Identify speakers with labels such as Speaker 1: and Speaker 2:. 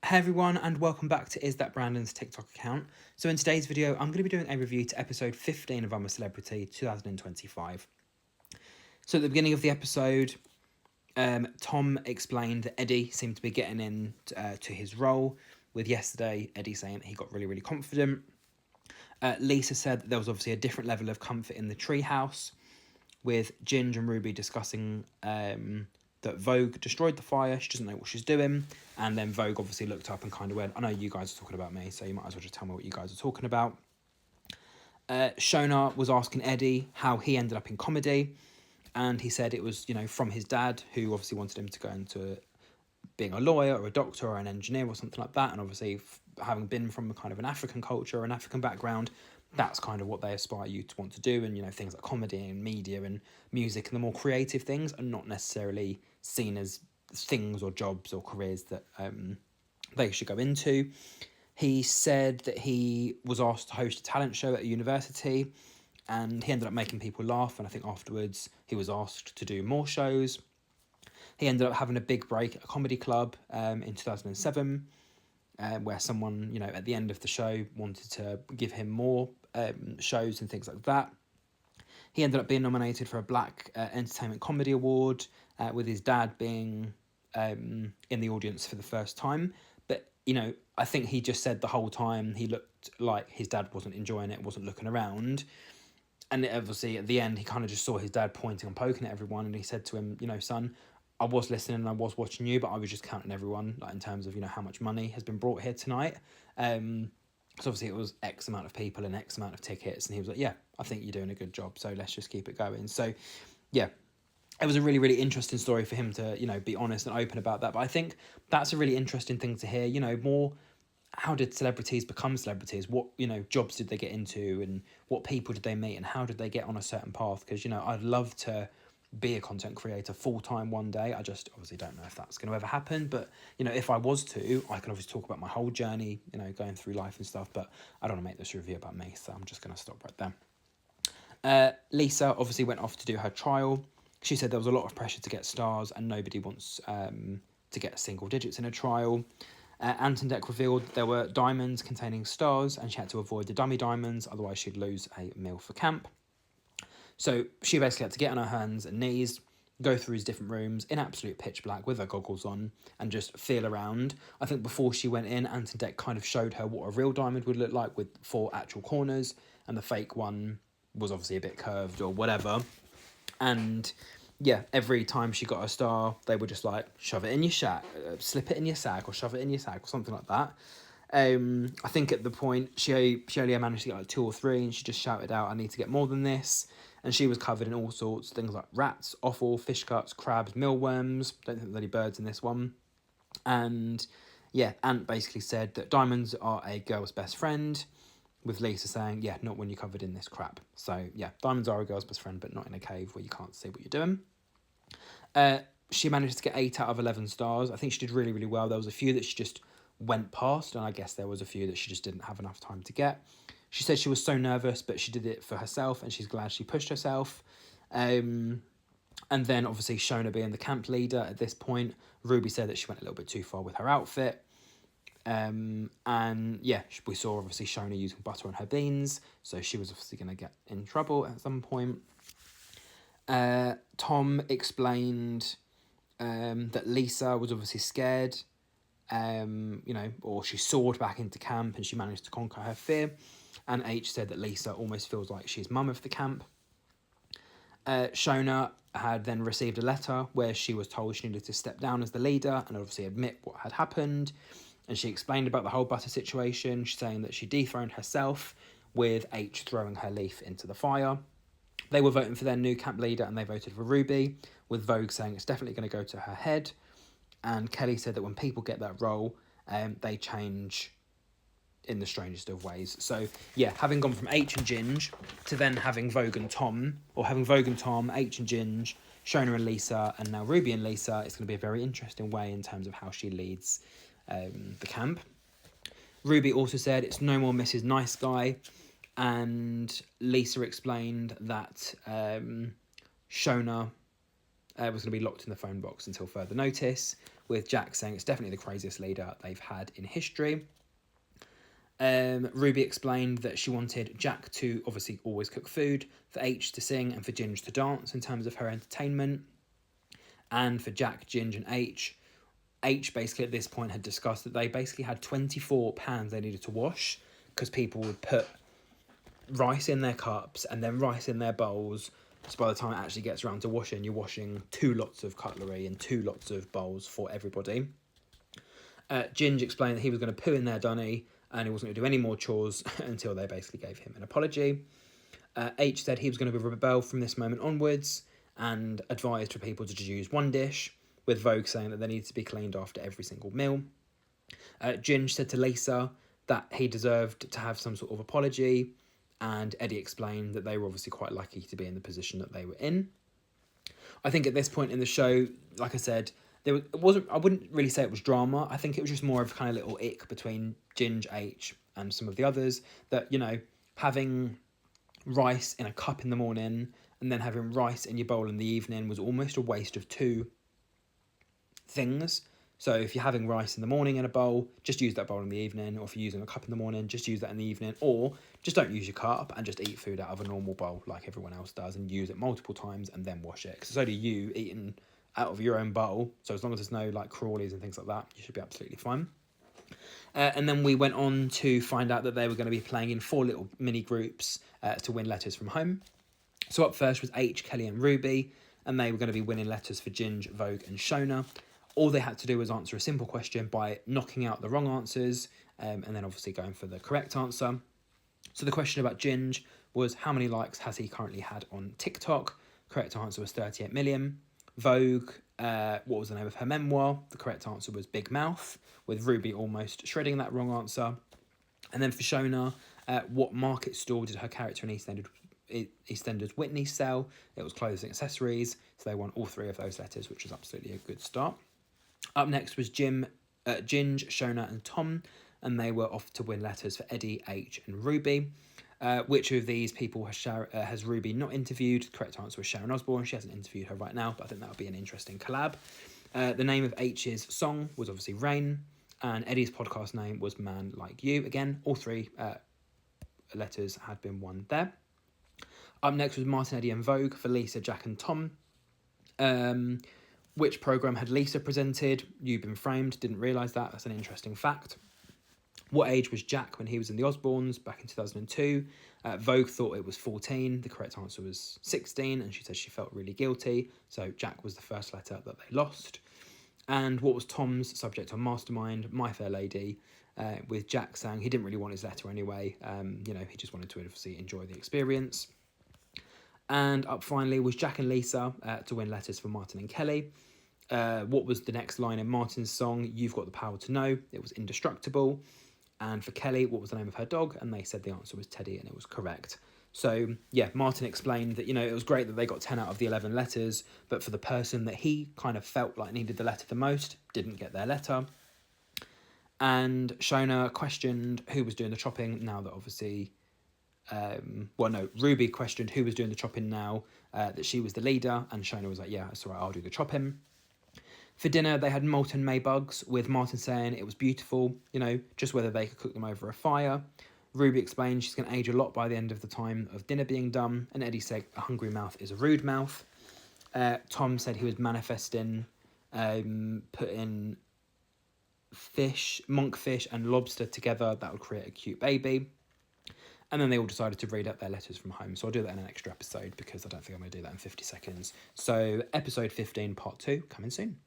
Speaker 1: Hey everyone, and welcome back to Is That Brandon's TikTok account. So in today's video, I'm going to be doing a review to episode 15 of I'm a Celebrity 2025. So at the beginning of the episode, Tom explained that Eddie seemed to be getting in to his role, with yesterday Eddie saying that he got really confident. Lisa said that there was obviously a different level of comfort in the treehouse, with Ginge and Ruby discussing that Vogue destroyed the fire. She doesn't know what she's doing. And then Vogue obviously looked up and kind of went, I know you guys are talking about me, so you might as well just tell me what you guys are talking about. Shona was asking Eddie how he ended up in comedy. And he said it was, from his dad, who obviously wanted him to go into being a lawyer or a doctor or an engineer or something like that. And obviously having been from a kind of an African culture or an African background, that's kind of what they aspire you to want to do. And, things like comedy and media and music and the more creative things are not necessarily seen as things or jobs or careers that they should go into. He said that he was asked to host a talent show at a university and he ended up making people laugh. And I think afterwards he was asked to do more shows. He ended up having a big break at a comedy club in 2007. Where someone, at the end of the show wanted to give him more shows and things like that. He ended up being nominated for a Black Entertainment Comedy Award, with his dad being in the audience for the first time. But, I think he just said the whole time he looked like his dad wasn't enjoying it, wasn't looking around. And obviously at the end, he kind of just saw his dad pointing and poking at everyone. And he said to him, son, I was listening and I was watching you, but I was just counting everyone, like in terms of, how much money has been brought here tonight. So obviously it was X amount of people and X amount of tickets. And he was like, yeah, I think you're doing a good job. So let's just keep it going. So, yeah, it was a really interesting story for him to, be honest and open about that. But I think that's a really interesting thing to hear, more how did celebrities become celebrities? What, jobs did they get into and what people did they meet and how did they get on a certain path? Because, I'd love to be a content creator full-time one day. I just obviously don't know if that's going to ever happen. But, if I was to, I can obviously talk about my whole journey, going through life and stuff. But I don't want to make this review about me, so I'm just going to stop right there. Lisa obviously went off to do her trial. She said there was a lot of pressure to get stars and nobody wants to get single digits in a trial. Ant and Dec revealed there were diamonds containing stars and she had to avoid the dummy diamonds, otherwise she'd lose a meal for camp. So she basically had to get on her hands and knees, go through his different rooms in absolute pitch black with her goggles on and just feel around. I think before she went in, Ant and Dec kind of showed her what a real diamond would look like with 4 actual corners and the fake one was obviously a bit curved or whatever. And yeah, every time she got a star, they were just like, shove it in your sack, slip it in your sack or shove it in your sack or something like that. I think at the point, she only managed to get like 2 or 3 and she just shouted out, I need to get more than this. And she was covered in all sorts, things like rats, offal, fish guts, crabs, mealworms. Don't think there's any birds in this one. And yeah, Ant basically said that diamonds are a girl's best friend, with Lisa saying, yeah, not when you're covered in this crap. So yeah, diamonds are a girl's best friend, but not in a cave where you can't see what you're doing. She managed to get 8 out of 11 stars. I think she did really well. There was a few that she just went past, and I guess there was a few that she just didn't have enough time to get. She said she was so nervous, but she did it for herself, and she's glad she pushed herself. And then, obviously, Shona being the camp leader at this point, Ruby said that she went a little bit too far with her outfit. And yeah, we saw, obviously, Shona using butter on her beans, so she was obviously going to get in trouble at some point. Tom explained that Lisa was obviously scared, or she soared back into camp and she managed to conquer her fear. And H said that Lisa almost feels like she's mum of the camp. Shona had then received a letter where she was told she needed to step down as the leader and obviously admit what had happened. And she explained about the whole butter situation, saying that she dethroned herself, with H throwing her leaf into the fire. They were voting for their new camp leader and they voted for Ruby, with Vogue saying it's definitely going to go to her head. And Kelly said that when people get that role, they change in the strangest of ways. So yeah, having gone from H and Ginge to then having Vogue and Tom, or having Vogue and Tom, H and Ginge, Shona and Lisa, and now Ruby and Lisa, it's going to be a very interesting way in terms of how she leads the camp. Ruby also said it's no more Mrs. Nice Guy, and Lisa explained that Shona was going to be locked in the phone box until further notice, with Jack saying it's definitely the craziest leader they've had in history. Ruby explained that she wanted Jack to obviously always cook food, for H to sing, and for Ginge to dance in terms of her entertainment. And for Jack, Ginge, and H basically at this point had discussed that they basically had 24 pans they needed to wash, because people would put rice in their cups and then rice in their bowls. So by the time it actually gets around to washing, you're washing 2 lots of cutlery and 2 lots of bowls for everybody. Ginge explained that he was going to poo in their dunny and he wasn't going to do any more chores until they basically gave him an apology. H said he was going to rebel from this moment onwards and advised for people to just use one dish, with Vogue saying that they needed to be cleaned after every single meal. Ginge said to Lisa that he deserved to have some sort of apology, and Eddie explained that they were obviously quite lucky to be in the position that they were in. I think at this point in the show, like I said, it wasn't. I wouldn't really say it was drama. I think it was just more of kind of little ick between Ginge, H, and some of the others. That, you know, having rice in a cup in the morning and then having rice in your bowl in the evening was almost a waste of 2 things. So if you're having rice in the morning in a bowl, just use that bowl in the evening. Or if you're using a cup in the morning, just use that in the evening. Or just don't use your cup and just eat food out of a normal bowl like everyone else does, and use it multiple times and then wash it. Because it's only you eating out of your own bowl. So as long as there's no like crawlies and things like that, you should be absolutely fine. And then we went on to find out that they were going to be playing in 4 little mini groups to win letters from home. So up first was H, Kelly and Ruby, and they were going to be winning letters for Ginge, Vogue and Shona. All they had to do was answer a simple question by knocking out the wrong answers, and then obviously going for the correct answer. So the question about Ginge was, how many likes has he currently had on TikTok? Correct answer was 38 million. Vogue, what was the name of her memoir? The correct answer was Big Mouth, with Ruby almost shredding that wrong answer. And then for Shona, what market store did her character in EastEnders Whitney sell? It was clothes and accessories. So they won all 3 of those letters, which was absolutely a good start. Up next was Ginge, Shona and Tom, and they were off to win letters for Eddie, H and Ruby. Which of these people has Ruby not interviewed? The correct answer was Sharon Osbourne. She hasn't interviewed her right now, but I think that would be an interesting collab. The name of H's song was obviously Rain, and Eddie's podcast name was Man Like You. Again, all 3 letters had been won there. Up next was Martin, Eddie and Vogue for Lisa, Jack and Tom. Which programme had Lisa presented? You've Been Framed. Didn't realise that. That's an interesting fact. What age was Jack when he was in the Osbournes back in 2002? Vogue thought it was 14. The correct answer was 16, and she said she felt really guilty. So Jack was the first letter that they lost. And what was Tom's subject on Mastermind? My Fair Lady, with Jack saying he didn't really want his letter anyway. He just wanted to obviously enjoy the experience. And up finally was Jack and Lisa to win letters for Martin and Kelly. What was the next line in Martin's song? You've Got the Power to Know. It was Indestructible. And for Kelly, what was the name of her dog? And they said the answer was Teddy, and it was correct. So, yeah, Martin explained that, it was great that they got 10 out of the 11 letters, but for the person that he kind of felt like needed the letter the most, didn't get their letter. And Shona questioned who was doing the chopping now that obviously... Ruby questioned who was doing the chopping now that she was the leader, and Shona was like, yeah, it's all right, I'll do the chopping. For dinner, they had Molten May bugs, with Martin saying it was beautiful, just whether they could cook them over a fire. Ruby explained she's going to age a lot by the end of the time of dinner being done, and Eddie said a hungry mouth is a rude mouth. Tom said he was manifesting putting monkfish and lobster together, that would create a cute baby. And then they all decided to read out their letters from home. So I'll do that in an extra episode because I don't think I'm going to do that in 50 seconds. So episode 15, part 2, coming soon.